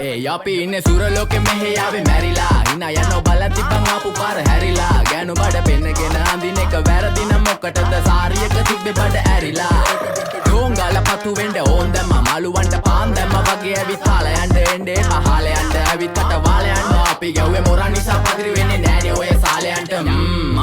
ඒ අපි ඉන්නේ සුරලෝකෙ මෙහෙ ආවේ මැරිලා හිනා යනවා බලන් තිබ්බන් ආපු පාර හැරිලා ගෑනු බඩ පෙන්නගෙන අඳින එක වැරදි නම් මොකටද සාරියක තිබ්බේ බඩ ඇරිලා ඩෝංගල පතු වෙන්න ඕන් දැම්ම මාළුවන්ට පාන් දැම්ම වගේ ඇවිත් හාල යන්න එන්නේ පහල යන්න ඇවිත් කට වාල යන්න අපි ගැව්වේ මොරන් නිසා පදිරි වෙන්නේ නෑනේ ඔය සාලයන්ට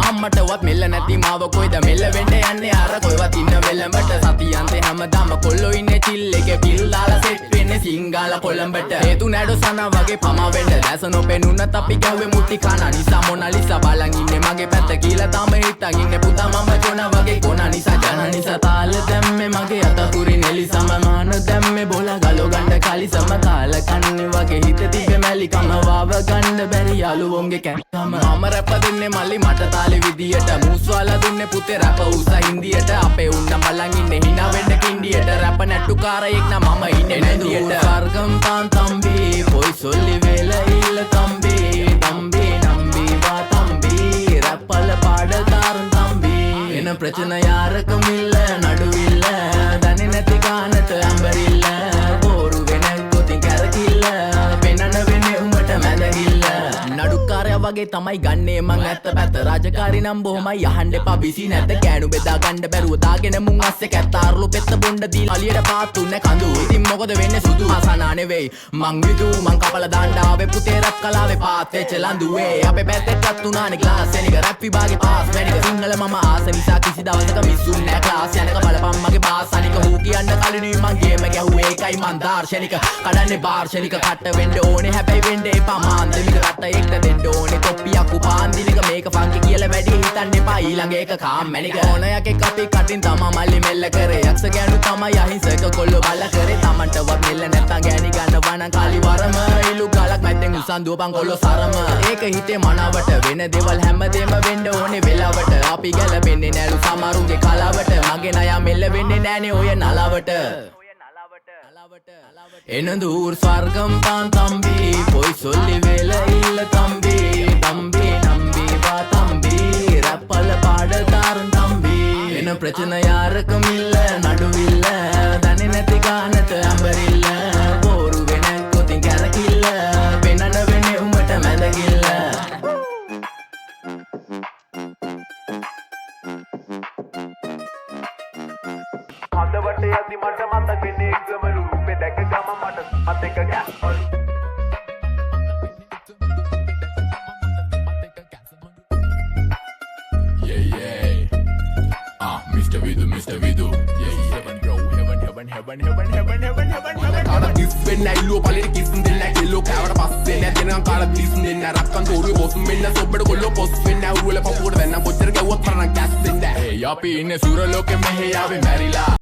අම්මටවත් මෙල්ල නැති මාව කොයිද මෙල්ල වෙන්න යන්නේ අර කොයිවත් ඉන්න වෙලඹට සතියන්තේ හැමදාම කොල්ලෝ ඉන්නේ චිල් එකේ පිල් දාලා සෙට් වෙන්නේ සිංගාල කොළඹට හේතු නැඩෝ සනා වගේ පමා වෙන්න දැස නොපෙනුනත් අපි ගැව්වේ මුටි කන නිසා මොනාලිසා බලන් ඉන්නේ මගේ පැත්ත කියලා තාම හිටන් ඉන්නේ පුතා මම ජොන වගේ කොන නිසා ජන නිසා තාල දැම්මේ මගේ අතකුරි නෙලි සමමාන දැම්මේ බෝලා ගලෝ ගන්න කලි සම කාල කන්නේ වගේ හිත තිබ්බේ මැලි කම වාව ගන්න බැරි යාළුවෝන්ගේ කැක්කම මම රැප දෙන්නේ මල්ලි මට තාලේ විදියට මූස්වාලා දුන්නේ පුතේ රැප උස හින්දියට අපේ උන්න බලන් ඉන්නේ hina වෙන්න කින්ඩියට රැප නැට්ටුකාරයෙක් නම් මම ඉන්නේ නැදියට වර්ගම් පාන් තම්බි පොයි සොල්ලි වෙල ඉල්ල තම්බි තම්බි නම්බි වා තම්බි රැප්පල පාඩ තාරුන් තම්බි එන ප්‍රචන යාරකමිල්ල නඩුවිල්ල දන්නේ නැති ගානට අඹරිල්ල බෝරු වෙන ගොතින් කැරකිල්ල පෙන්නන වෙන්නේ උඹට මැදගිල්ල නඩුකාරයා වගේ තමයි ගන්නේ මං ඇත්ත පැත්ත රාජකාරී නම් බොහොමයි යහන්න එපා බිසි නැද්ද කෑනු බෙදා ගන්න බැරුව දාගෙන මුං අස්සේ කැත්තාරුළු පෙත්ත බොණ්ඩ දීලා අලියට පාත්තුන්නේ කඳු ඉතින් මොකද වෙන්නේ සුදු අසනා නෙවෙයි මං විදු මං කපලා දාන්න ආවේ පුතේ රැප් කලාවේ පාත් වෙච්ච ලඳුවේ අපේ පැත්තටත් උනානේ ක්ලාස් එනික රැප් විභාගේ පාස් වෙනික සිංහල මම ආස නිසා කිසි දවසක මිස්සුන් නෑ ක්ලාස් යනක බලපන් මගේ පාස් අනික හූ කියන්න කලිනුයි මං ගේම ගැහුවේ ඒකයි මං දාර්ශනික කඩන්නේ බාර්ශනික කට වෙන්න ඕනේ හැබැයි වෙන්න එපා මාන්දමික කට එක්ක දෙන්න ඕනේ කොප්පියක් උපාන්දිනික මේක ෆන්කි කියලා වැඩි හිතන්න එපා ඊළඟ එක කාම්මැනික ඕනයක් එක්ක අපි කටින් තමා මල්ලි මෙල්ල කරේ යක්ෂ ගෑනු තමයි අහිංසක කොල්ලෝ බල කරේ තමන්ටවත් මෙල්ල නැත්තම් ගෑණි ගන්නවා නම් කාලි වරම ඉලු ගලක් මැද්දෙන් උසන් දුවපන් කොල්ලෝ සරම ඒක හිතේ මනාවට වෙන දේවල් හැමදේම වෙන්න ඕනේ වෙලාවට අපි ගැලපෙන්නේ නෑලු සමරුන්ගේ කලාවට මගේ නයා මෙල්ල වෙන්නේ නෑනේ ඔය නලාවට එනදූර් ස්වර්ගම් පාන් තම්බි පොයි සොල්ලි වෙල ඉල්ල තම්බි තම්බි නම්බි වා තම්බි රැප්පල පාඩ තාරුන් තම්බි එන ප්‍රචන යාරකමිල්ල නඩුවිල්ල දන්නේ නැති ගානට අඹරිල්ල බෝරු වෙන ගොතින් කැරකිල්ල පෙන්නන වෙන්නේ උඹට මැදගිල්ල හදවටේ ඇති මට මතකෙනේ එක්සමලු රූපේ දැක ගම මට මතක ගැස්වලු Mr. Vidu heaven bro heaven කාලා කිස් වෙන්න ඇල්ලුව පලෙට කිස් දෙන්න කෙල්ලෝ කෑවට පස්සේ නැතිනම් කාලා කිස් දෙන්න රක්කන් තෝරුවේ බොස් වෙන්න සොබ්බට කොල්ලෝ පොස් වෙන්න ඇව්වල පපුවට දැන්න කොච්චර ගැව්වත් තරණ කැස් දෙන්න ඒ අපි ඉන්නේ සුරලෝකෙ මෙහෙ ආවේ මැරිලා